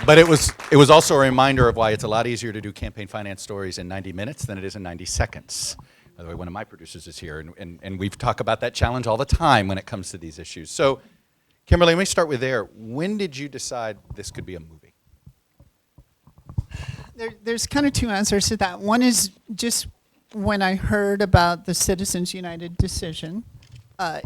But it was also a reminder of why it's a lot easier to do campaign finance stories in 90 minutes than it is in 90 seconds. By the way, one of my producers is here, and we've talked about that challenge all the time when it comes to these issues. So, Kimberly, let me start with there. When did you decide this could be a movie? There's kind of two answers to that. One is just when I heard about the Citizens United decision,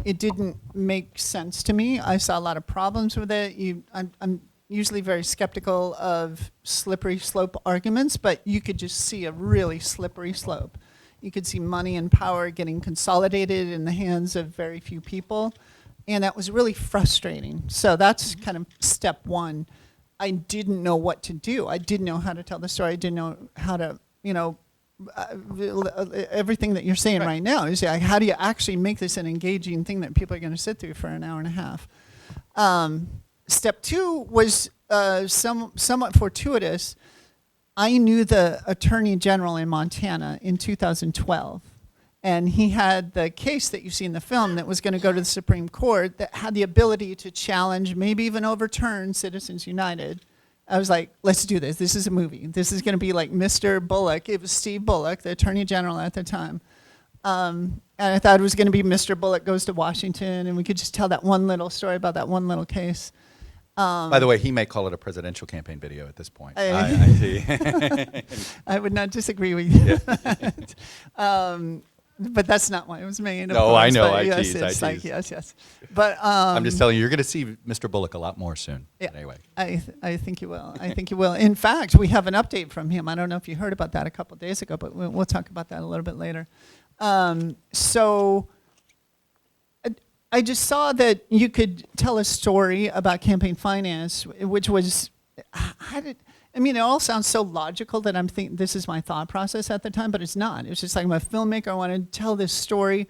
it didn't make sense to me. I saw a lot of problems with it. I'm usually very skeptical of slippery slope arguments, but you could just see a really slippery slope. You could see money and power getting consolidated in the hands of very few people, and that was really frustrating. So that's kind of step one. I didn't know what to do. I didn't know how to tell the story. I didn't know how to, everything that you're saying right now is how do you actually make this an engaging thing that people are going to sit through for an hour and a half? Step two was somewhat fortuitous. I knew the Attorney General in Montana in 2012, and he had the case that you see in the film that was going to go to the Supreme Court that had the ability to challenge, maybe even overturn Citizens United. I was like, let's do this. This is a movie. This is going to be like Mr. Bullock. It was Steve Bullock, the Attorney General at the time. And I thought it was going to be Mr. Bullock goes to Washington, and we could just tell that one little story about that one little case. By the way, he may call it a presidential campaign video at this point. I see. I would not disagree with you. But that's not why it was made. No, I know. I yes, tease. Like, yes. But I'm just telling you, you're going to see Mr. Bullock a lot more soon. Yeah, anyway, I think you will. I think you will. In fact, we have an update from him. I don't know if you heard about that a couple of days ago, but we'll talk about that a little bit later. So I just saw that you could tell a story about campaign finance, which was, it all sounds so logical that I'm thinking this is my thought process at the time, but it's not. It's just like I'm a filmmaker, I want to tell this story,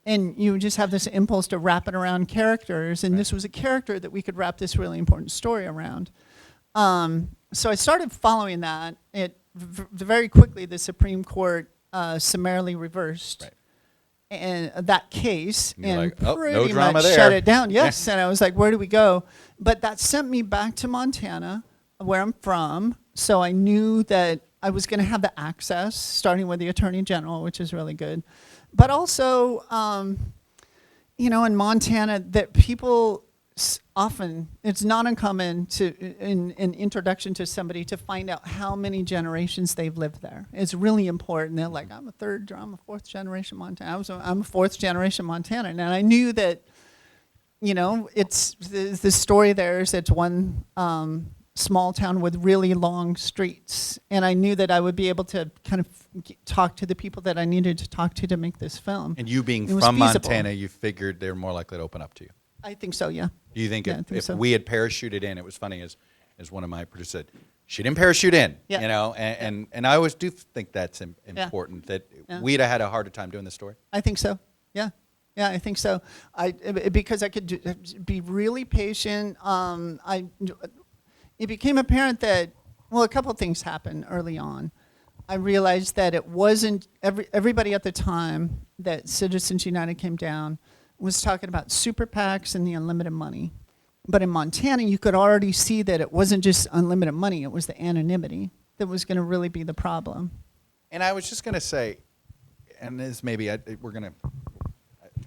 and you just have this impulse to wrap it around characters, and this was a character that we could wrap this really important story around. So I started following that. Very quickly, the Supreme Court summarily reversed and that case, and pretty much shut it down. Yes, and I was like, where do we go? But that sent me back to Montana, where I'm from, so I knew that I was going to have the access, starting with the Attorney General, which is really good. But also, in Montana, that people often, it's not uncommon in an introduction to somebody to find out how many generations they've lived there. It's really important. They're like, I'm a fourth generation Montana. I'm a fourth generation Montana. And I knew that, it's the story there is it's one small town with really long streets. And I knew that I would be able to kind of talk to the people that I needed to talk to make this film. And you being from Montana, you figured they're more likely to open up to you. I think so, yeah. Do you think if we had parachuted in, it was funny as one of my producers said, she didn't parachute in, and I always do think that's important, that we'd have had a harder time doing this story. I think so, yeah, I think so. Because I could be really patient. It became apparent that, a couple of things happened early on. I realized that it wasn't, everybody at the time that Citizens United came down was talking about super PACs and the unlimited money. But in Montana, you could already see that it wasn't just unlimited money, it was the anonymity that was going to really be the problem. And I was just going to say, and this maybe we're going to,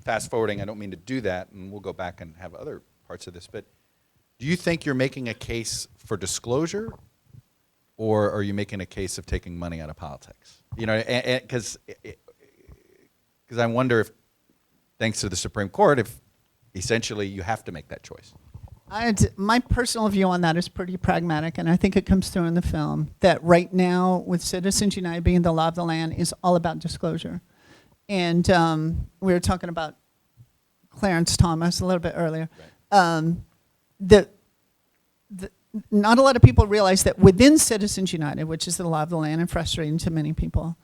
fast forwarding, I don't mean to do that, and we'll go back and have other parts of this, but do you think you're making a case for disclosure, or are you making a case of taking money out of politics? Because I wonder if, thanks to the Supreme Court, if essentially you have to make that choice. My personal view on that is pretty pragmatic, and I think it comes through in the film, that right now, with Citizens United being the law of the land, is all about disclosure. And we were talking about Clarence Thomas a little bit earlier. Right. Not a lot of people realize that within Citizens United, which is the law of the land and frustrating to many people,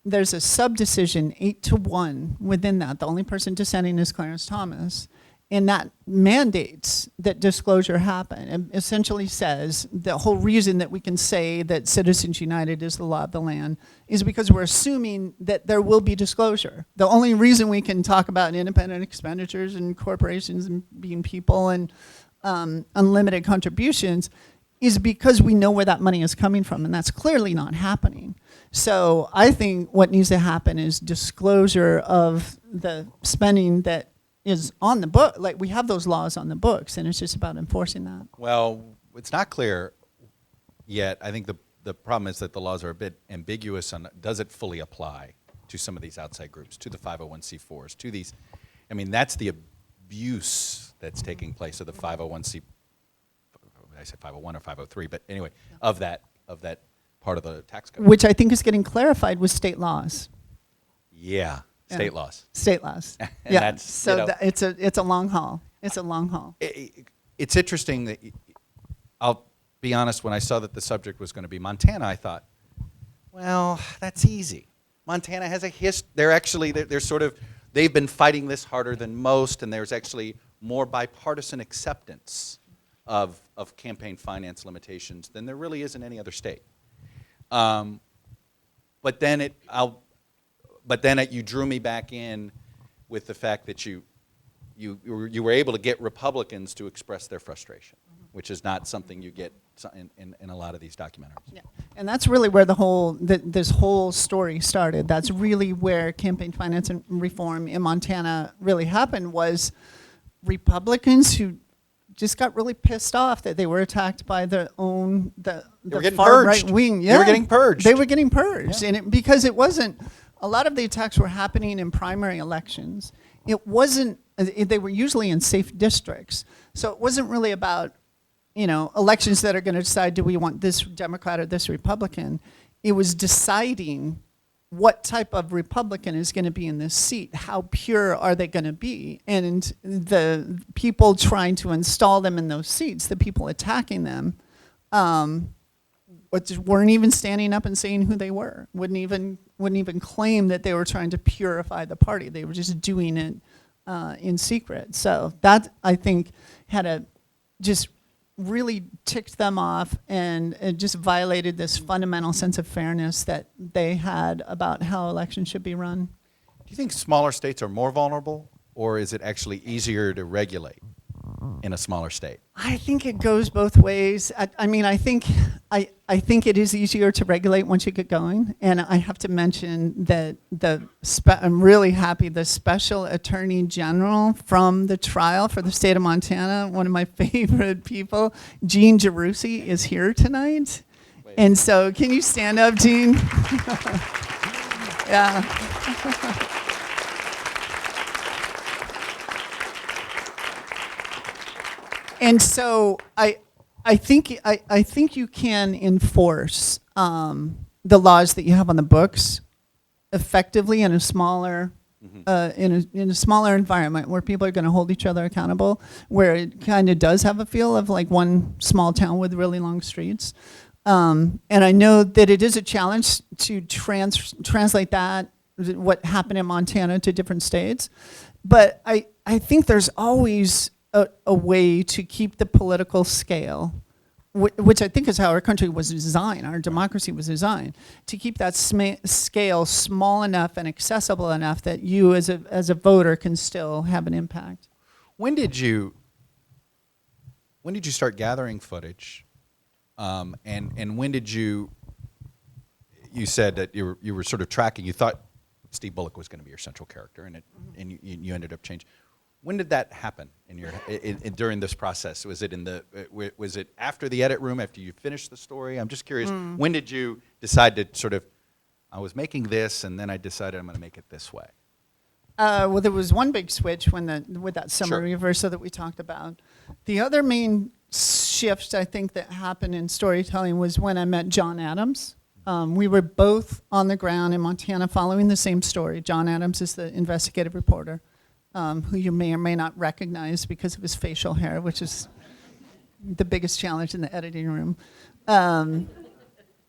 there's a sub-decision 8-1 within that. The only person dissenting is Clarence Thomas. And that mandates that disclosure happen. It essentially says the whole reason that we can say that Citizens United is the law of the land is because we're assuming that there will be disclosure. The only reason we can talk about independent expenditures and corporations and being people and unlimited contributions is because we know where that money is coming from, and that's clearly not happening. So I think what needs to happen is disclosure of the spending that is on the book. Like, we have those laws on the books, and it's just about enforcing that. Well, it's not clear yet. I think the problem is that the laws are a bit ambiguous on, does it fully apply to some of these outside groups, to the 501c4s, to these, I mean, that's the abuse that's taking place of the 501c, I said 501 or 503, but anyway, of that part of the tax code. Which I think is getting clarified with state laws. Yeah, state laws. State laws. And yeah. that's, So you know, it's a long haul. It's a long haul. It's interesting that, I'll be honest, when I saw that the subject was going to be Montana, I thought, well, that's easy. Montana has a history. They've been fighting this harder than most, and there's actually more bipartisan acceptance of campaign finance limitations than there really is in any other state. But then you drew me back in with the fact that you were able to get Republicans to express their frustration, which is not something you get in a lot of these documentaries. Yeah. And that's really where this whole story started. That's really where campaign finance and reform in Montana really happened, was Republicans who just got really pissed off that they were attacked by the far right wing. Yeah. They were getting purged. They were getting purged. Yeah. And because it wasn't, a lot of the attacks were happening in primary elections. It wasn't, they were usually in safe districts. So it wasn't really about, elections that are going to decide, do we want this Democrat or this Republican? It was deciding what type of Republican is going to be in this seat. How pure are they going to be? And the people trying to install them in those seats, the people attacking them, weren't even standing up and saying who they were. Wouldn't even claim that they were trying to purify the party. They were just doing it in secret. So that, I think, just really ticked them off, and it just violated this fundamental sense of fairness that they had about how elections should be run. Do you think smaller states are more vulnerable, or is it actually easier to regulate in a smaller state? I think it goes both ways. I think it is easier to regulate once you get going. And I have to mention that I'm really happy the Special Attorney General from the trial for the state of Montana, one of my favorite people, Gene Gerussi, is here tonight. Wait. And so, can you stand up, Gene? Yeah. And so I think you can enforce the laws that you have on the books effectively in a smaller in a smaller environment where people are going to hold each other accountable, where it kind of does have a feel of like one small town with really long streets. And I know that it is a challenge to translate that, what happened in Montana, to different states. But I think there's always a way to keep the political scale, which I think is how our country was designed, our democracy was designed, to keep that scale small enough and accessible enough that you as a voter can still have an impact. When did you start gathering footage? And when did you said that you were sort of tracking, you thought Steve Bullock was going to be your central character, and you ended up changing. When did that happen during this process? Was it after the edit room, after you finished the story? I'm just curious. When did you decide to sort of, I was making this, and then I decided I'm going to make it this way? Well, there was one big switch with that summary reversal that we talked about. The other main shift, I think, that happened in storytelling was when I met John Adams. We were both on the ground in Montana following the same story. John Adams is the investigative reporter, who you may or may not recognize because of his facial hair, which is the biggest challenge in the editing room.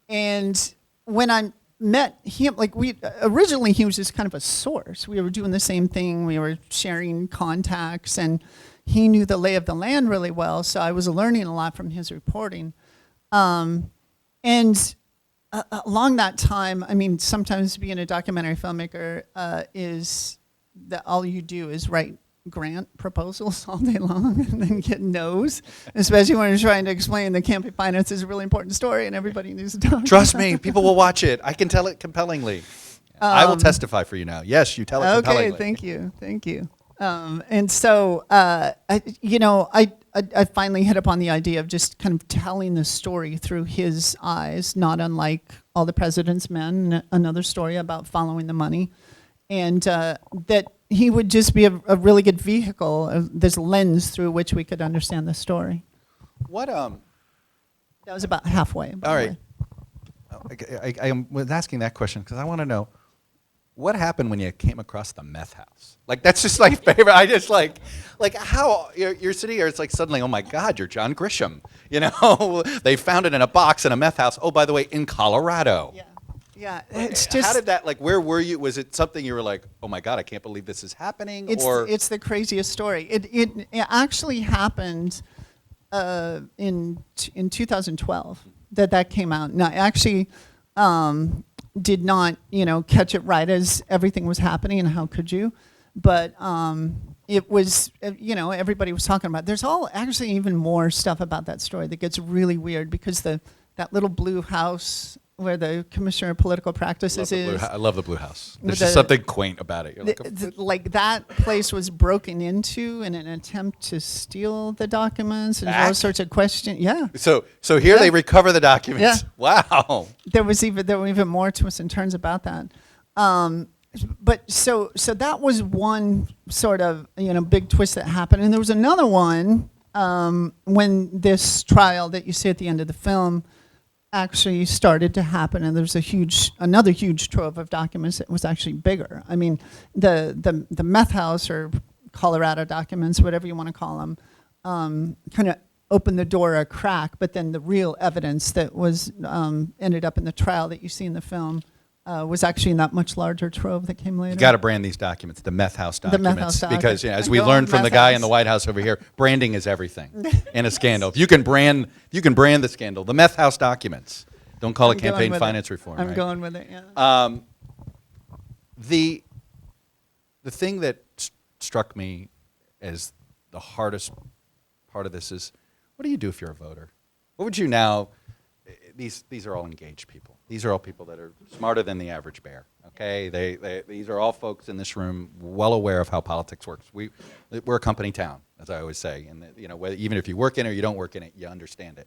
And when I met him, originally he was just kind of a source. We were doing the same thing. We were sharing contacts, and he knew the lay of the land really well, so I was learning a lot from his reporting. And along that time, sometimes being a documentary filmmaker is that all you do is write grant proposals all day long and then get no's, especially when you're trying to explain the campaign finance is a really important story and everybody needs to talk. Trust me, people will watch it. I can tell it compellingly. I will testify for you now. Yes, you tell it compellingly. Okay, thank you. And so, I finally hit upon the idea of just kind of telling the story through his eyes, not unlike All the President's Men, another story about following the money, and that he would just be a really good vehicle, this lens through which we could understand the story. What That was about halfway. All right. I was asking that question because I want to know what happened when you came across the meth house. Like, that's just my favorite. I just like how you're sitting here. It's like suddenly, oh my God, you're John Grisham. You know, they found it in a box in a meth house. Oh, by the way, in Colorado. Yeah. It's just. How did that? Like, where were you? Was it something you were like, oh my God, I can't believe this is happening? It's the craziest story. It actually happened in 2012 that came out. Now, actually. Did not, catch it right as everything was happening, and how could you? But it was, everybody was talking about it. There's actually even more stuff about that story that gets really weird because that little blue house where the Commissioner of Political Practices is. I love the blue house. There's just something quaint about it. You're like that place was broken into in an attempt to steal the documents and all sorts of questions. Yeah. So here they recover the documents. Yeah. Wow. There were even more twists and turns about that. But so that was one sort of big twist that happened, and there was another one when this trial that you see at the end of the film actually started to happen, and there's another huge trove of documents that was actually bigger. I mean, the meth house or Colorado documents, whatever you want to call them, kind of opened the door a crack, but then the real evidence that was ended up in the trial that you see in the film was actually in that much larger trove that came later. You got to brand these documents, the meth house documents, meth house because as we learned from the guy in the White House over here, branding is everything in a scandal. If you can brand the scandal. The meth house documents. Don't call it campaign finance reform. I'm right? going with it. Yeah. The thing that struck me as the hardest part of this is, what do you do if you're a voter? What would you now? These are all engaged people. These are all people that are smarter than the average bear. Okay, these are all folks in this room well aware of how politics works. We're a company town, as I always say, and even if you work in it or you don't work in it, you understand it.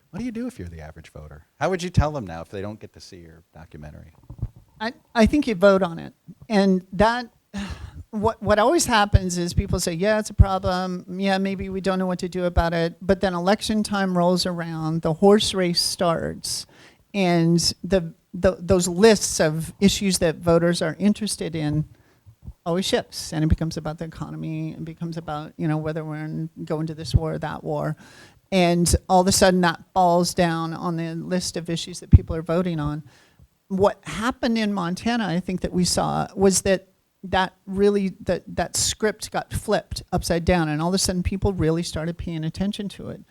What do you do if you're the average voter? How would you tell them now if they don't get to see your documentary? I think you vote on it, and that. What always happens is people say, yeah, it's a problem. Yeah, maybe we don't know what to do about it. But then election time rolls around, the horse race starts, and those lists of issues that voters are interested in always shifts, and it becomes about the economy. It becomes about whether we're going to this war or that war, and all of a sudden that falls down on the list of issues that people are voting on. What happened in Montana, I think that we saw, was that script got flipped upside down, and all of a sudden people really started paying attention to it.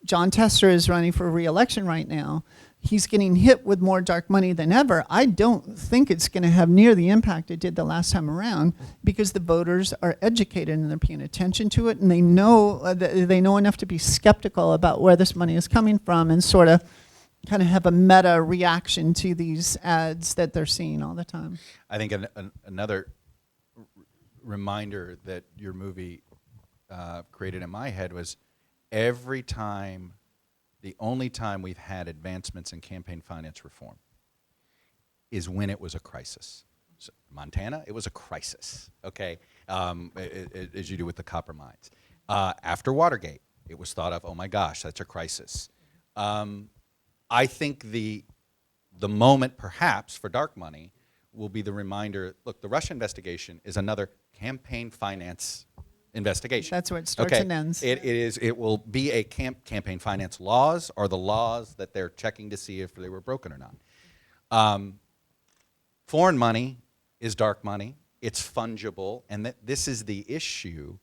John Tester is running for re-election right now. He's getting hit with more dark money than ever. I don't think it's going to have near the impact it did the last time around, because the voters are educated and they're paying attention to it, and they know enough to be skeptical about where this money is coming from, and sort of kind of have a meta reaction to these ads that they're seeing all the time. I think another reminder that your movie created in my head was the only time we've had advancements in campaign finance reform is when it was a crisis. So Montana, it was a crisis, okay, as you do with the copper mines. After Watergate, it was thought of, oh my gosh, that's a crisis. I think the moment perhaps for dark money will be the reminder, look, the Russia investigation is another campaign finance investigation. That's where it starts and ends. It will be a campaign finance laws, or the laws that they're checking to see if they were broken or not. Foreign money is dark money. It's fungible, and this is the issue.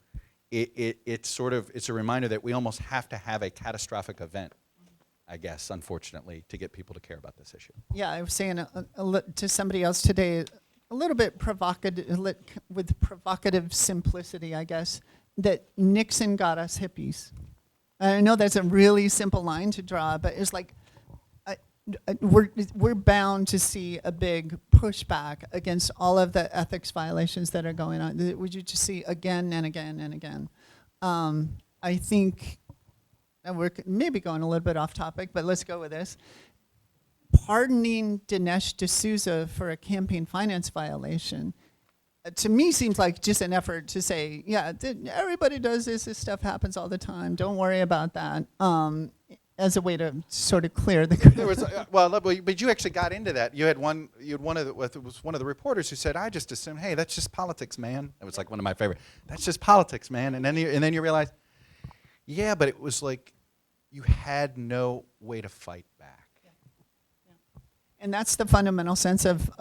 It's a reminder that we almost have to have a catastrophic event, I guess, unfortunately, to get people to care about this issue. Yeah, I was saying to somebody else today, a little bit provocative, with provocative simplicity, I guess, that Nixon got us hippies. I know that's a really simple line to draw, but it's like we're bound to see a big pushback against all of the ethics violations that are going on. Would you just see again and again and again? I think, and we're maybe going a little bit off topic, but let's go with this. Pardoning Dinesh D'Souza for a campaign finance violation, to me seems like just an effort to say, yeah, everybody does this. This stuff happens all the time. Don't worry about that. As a way to sort of clear the. There was but you actually got into that. You had one of the reporters who said, "I just assumed, hey, that's just politics, man." It was like one of my favorite. That's just politics, man. And then you realize, yeah, but it was like you had no way to fight back. And that's the fundamental sense of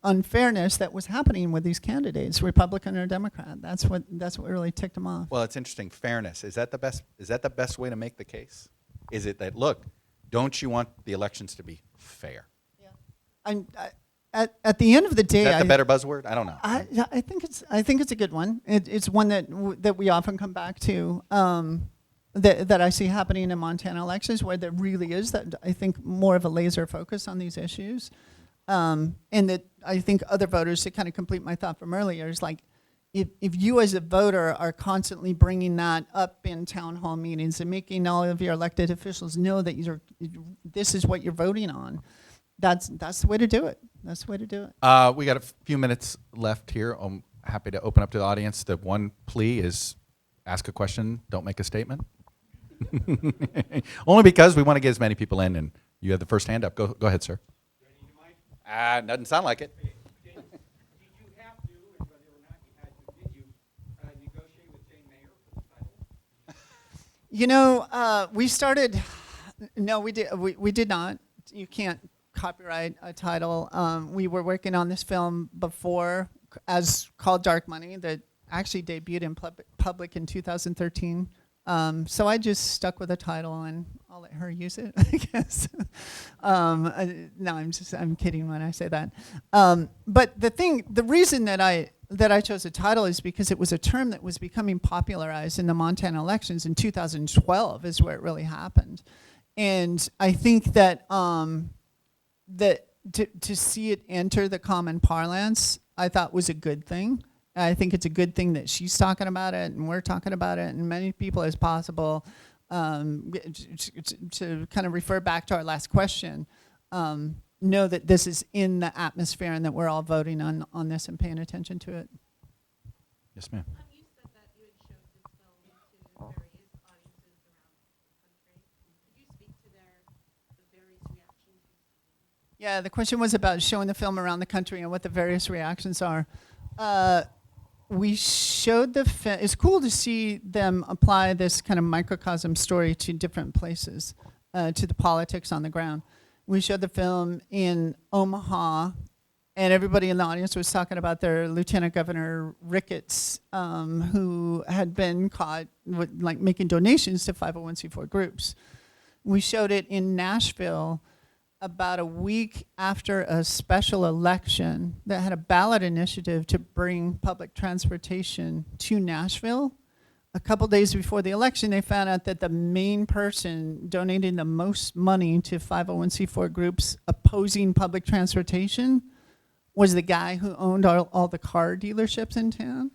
unfairness that was happening with these candidates, Republican or Democrat. That's what really ticked them off. Well, it's interesting. Fairness, is that the best way to make the case? Is it that, look, don't you want the elections to be fair? Yeah. At the end of the day, is that the better buzzword? I don't know. I think it's a good one. It's one that we often come back to. That I see happening in Montana elections, where there really is that, I think, more of a laser focus on these issues, and that I think other voters, to kind of complete my thought from earlier, is like, if you as a voter are constantly bringing that up in town hall meetings and making all of your elected officials know that this is what you're voting on, that's the way to do it. That's the way to do it. We got a few minutes left here. I'm happy to open up to the audience. The one plea is ask a question, don't make a statement. Only because we want to get as many people in, and you have the first hand up. Go ahead, sir. Doesn't sound like it. Did you have to, and whether or not you had to, did you negotiate with Jane Mayer for the title? You know, we started. No, we did. We did not. You can't copyright a title. We were working on this film before, as called Dark Money, that actually debuted in public in 2013. So I just stuck with a title, and I'll let her use it, I guess. No, I'm kidding when I say that. But the reason that I chose a title is because it was a term that was becoming popularized in the Montana elections in 2012 is where it really happened. And I think that to see it enter the common parlance, I thought was a good thing. I think it's a good thing that she's talking about it and we're talking about it, and many people as possible, to kind of refer back to our last question, know that this is in the atmosphere and that we're all voting on this and paying attention to it. Yes, ma'am. You said that you had showed this film to various audiences around the country. Could you speak to the various reactions you've seen? Yeah, the question was about showing the film around the country and what the various reactions are. We showed the film. It's cool to see them apply this kind of microcosm story to different places, to the politics on the ground. We showed the film in Omaha, and everybody in the audience was talking about their Lieutenant Governor Ricketts, who had been caught with, like, making donations to 501c4 groups. We showed it in Nashville about a week after a special election that had a ballot initiative to bring public transportation to Nashville. A couple days before the election, they found out that the main person donating the most money to 501c4 groups opposing public transportation was the guy who owned all the car dealerships in town.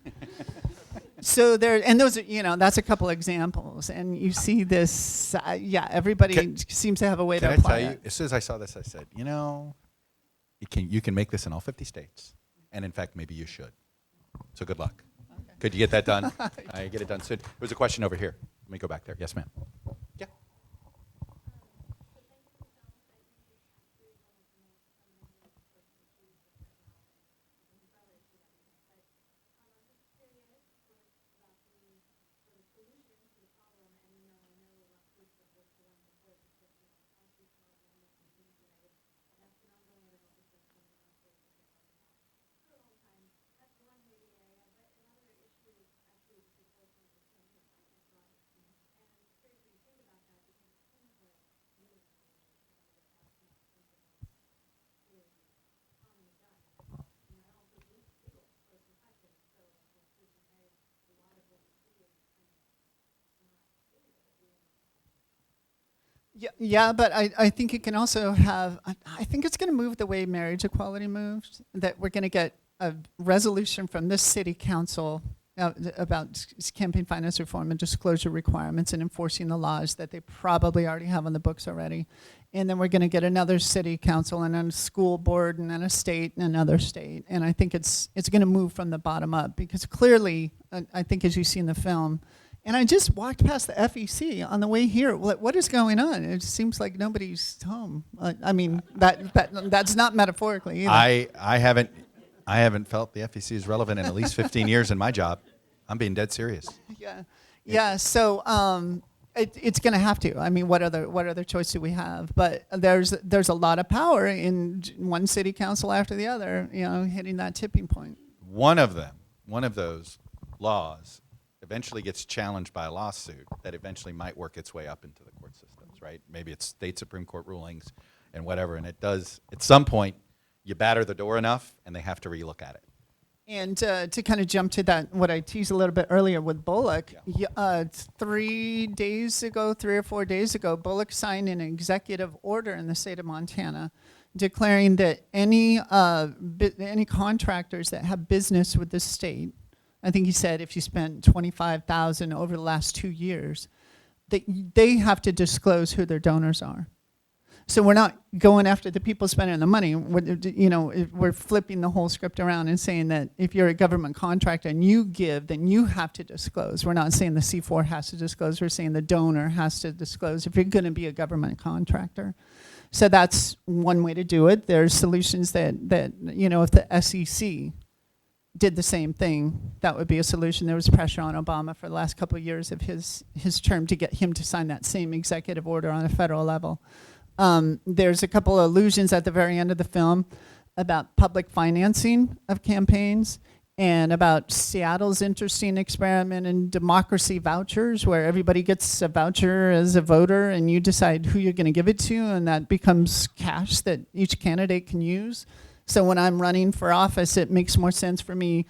So those are, that's a couple examples, and you see this. Everybody seems to have a way to apply Can I tell you? it. As soon as I saw this, I said, you can make this in all 50 states, and in fact, maybe you should. So good luck. Okay. Could you get that done? I get it done soon. There was a question over here. Let me go back there. Yes, ma'am. Yeah. Yeah, but I think it can also have, I think it's going to move the way marriage equality moves, that we're going to get a resolution from this city council about campaign finance reform and disclosure requirements and enforcing the laws that they probably already have on the books already. And then we're going to get another city council and then a school board and then a state and another state. And I think it's going to move from the bottom up because clearly, I think as you see in the film, and I just walked past the FEC on the way here. What is going on? It seems like nobody's home. I mean, that's not metaphorically either. I haven't felt the FEC is relevant in at least 15 years in my job. I'm being dead serious. Yeah. So it's going to have to. I mean, what other choice do we have? But there's a lot of power in one city council after the other. Hitting that tipping point. One of those laws eventually gets challenged by a lawsuit that eventually might work its way up into the court systems, right? Maybe it's state Supreme Court rulings and whatever, and it does, at some point, you batter the door enough, and they have to relook at it. And to kind of jump to that, what I teased a little bit earlier with Bullock, 3 or 4 days ago, Bullock signed an executive order in the state of Montana declaring that any contractors that have business with the state, I think he said if you spent $25,000 over the last 2 years, that they have to disclose who their donors are. So we're not going after the people spending the money. We're flipping the whole script around and saying that if you're a government contractor and you give, then you have to disclose. We're not saying the C4 has to disclose. We're saying the donor has to disclose if you're going to be a government contractor. So that's one way to do it. There's solutions that if the SEC did the same thing, that would be a solution. There was pressure on Obama for the last couple of years of his term to get him to sign that same executive order on a federal level. There's a couple of allusions at the very end of the film about public financing of campaigns and about Seattle's interesting experiment in democracy vouchers, where everybody gets a voucher as a voter and you decide who you're going to give it to, and that becomes cash that each candidate can use. So when I'm running for office, it makes more sense for me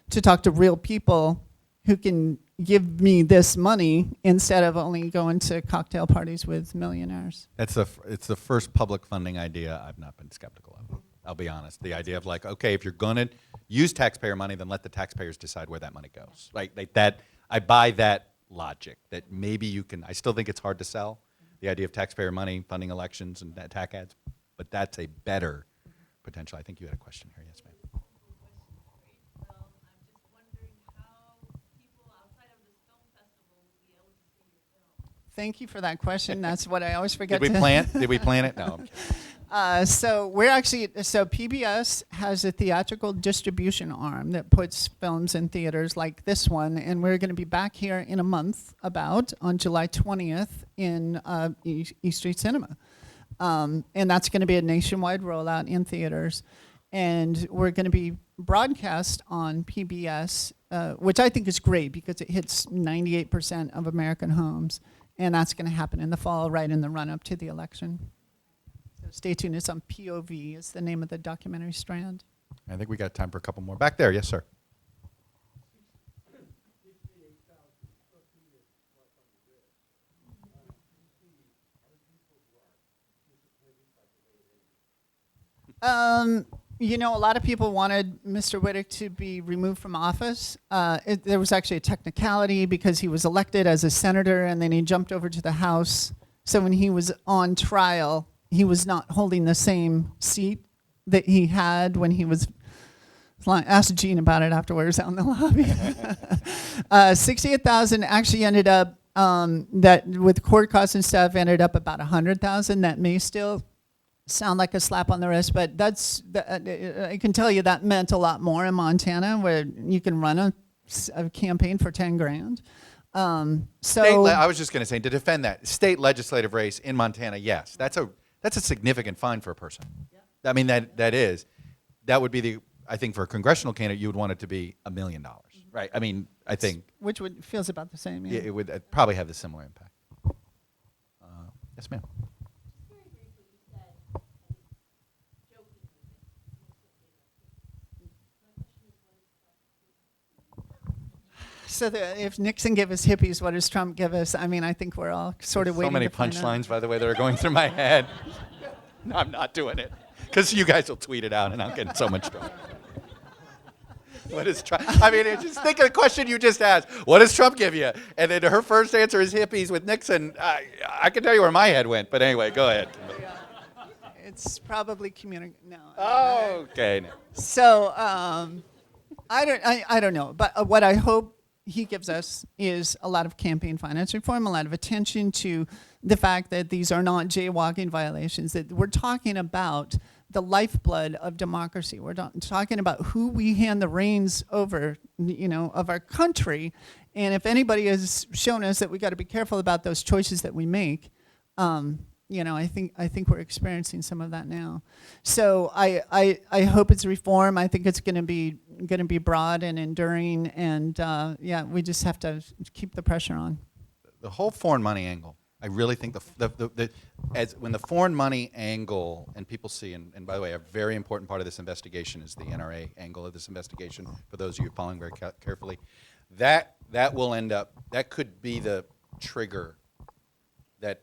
to talk to real people who can give me this money instead of only going to cocktail parties with millionaires. It's the first public funding idea I've not been skeptical of. I'll be honest. The idea of like, okay, if you're going to use taxpayer money, then let the taxpayers decide where that money goes. Like that, I buy that logic. That maybe you can. I still think it's hard to sell the idea of taxpayer money funding elections and attack ads, but that's a better potential. I think you had a question here. Yes, ma'am. Thank you for that question. That's what I always forget. Did we plan it? No. I'm kidding. So PBS has a theatrical distribution arm that puts films in theaters like this one, and we're going to be back here in a month on July 20th in E Street Cinema. And that's going to be a nationwide rollout in theaters. And we're going to be broadcast on PBS, which I think is great because it hits 98% of American homes. And that's going to happen in the fall, right in the run-up to the election. So stay tuned. It's on POV is the name of the documentary strand. I think we got time for a couple more. Back there. Yes, sir. A lot of people wanted Mr. Whittick to be removed from office. There was actually a technicality because he was elected as a senator and then he jumped over to the House. So when he was on trial, he was not holding the same seat that he had when he was flying. Ask Gene about it afterwards out in the lobby. 68,000 actually ended up, that with court costs and stuff, ended up about 100,000. That may still sound like a slap on the wrist, but I can tell you that meant a lot more in Montana, where you can run a campaign for 10 grand. I was just going to say, to defend that state legislative race in Montana, yes, that's a significant fine for a person. Yeah. I mean, that would be I think for a congressional candidate, you would want it to be $1 million, right? I mean, I think which feels about the same. Yeah. It would probably have the similar impact. Yes, ma'am. So if Nixon gave us hippies, what does Trump give us? I mean, I think we're all sort of So waiting many to find out. punchlines, by the way, that are going through my head. No, I'm not doing it. Because you guys will tweet it out, and I'll get in so much trouble. What does Trump? I mean, just think of the question you just asked. What does Trump give you? And then her first answer is hippies with Nixon. I can tell you where my head went, but anyway, go ahead. It's probably no. Okay. So I don't know, but what I hope he gives us is a lot of campaign finance reform, a lot of attention to the fact that these are not jaywalking violations. That we're talking about the lifeblood of democracy. We're talking about who we hand the reins over, of our country. And if anybody has shown us that we got to be careful about those choices that we make, I think we're experiencing some of that now. So I hope it's reform. I think it's going to be broad and enduring. And we just have to keep the pressure on. The whole foreign money angle. I really think when the foreign money angle, and people see, and by the way, a very important part of this investigation is the NRA angle of this investigation, for those of you following very carefully, that will end up, that could be the trigger that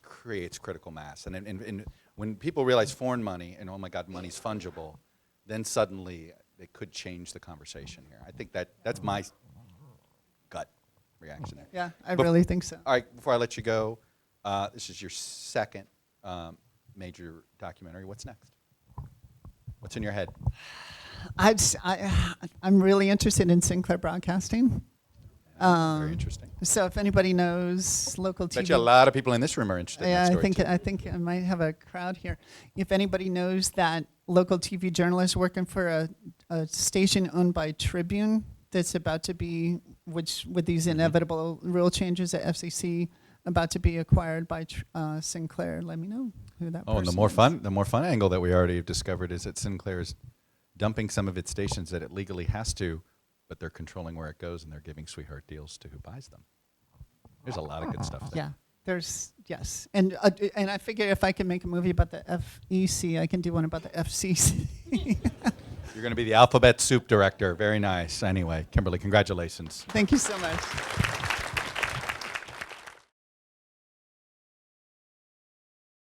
creates critical mass. And when people realize foreign money, and oh my God, money's fungible, then suddenly it could change the conversation here. I think that's my gut reaction there. Yeah, I really think so. All right, before I let you go, this is your second major documentary. What's next? What's in your head? I'm really interested in Sinclair Broadcasting. Very interesting. So if anybody knows local TV, Bet you a lot of people in this room are interested in that story too. I think I might have a crowd here. If anybody knows that local TV journalist working for a station owned by Tribune that's about to be, which with these inevitable rule changes at FCC, about to be acquired by Sinclair, let me know who that person And the more fun angle that we already have discovered is that Sinclair is dumping some of its stations that it legally has to, but they're controlling where it goes, and they're giving sweetheart deals to who buys them. There's a lot of good stuff there. Yeah, yes. And I figure if I can make a movie about the FEC, I can do one about the FCC. You're going to be the alphabet soup director. Very nice. Anyway, Kimberly, congratulations. Thank you so much.